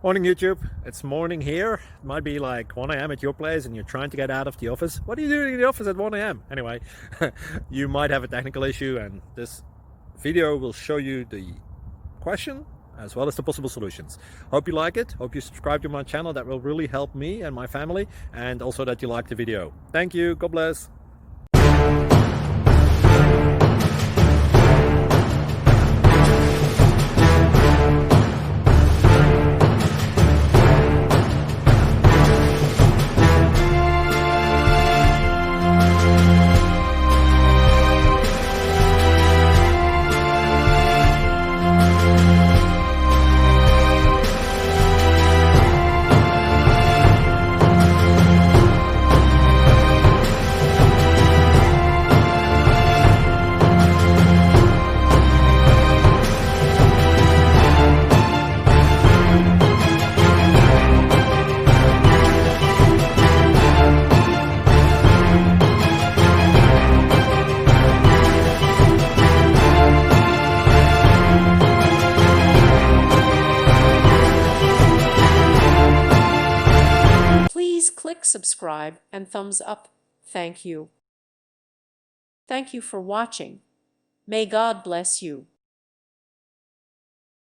Morning YouTube, it's morning here. It might be like 1 a.m. at your place and you're trying to get out of the office. What are you doing in the office at 1 a.m.? Anyway, you might have a technical issue and this video will show you the question as well as the possible solutions. Hope you like it, hope you subscribe to my channel. That will really help me and my family, and also that you like the video. Thank you, God bless. Please click subscribe and thumbs up. Thank you. Thank you for watching. May God bless you.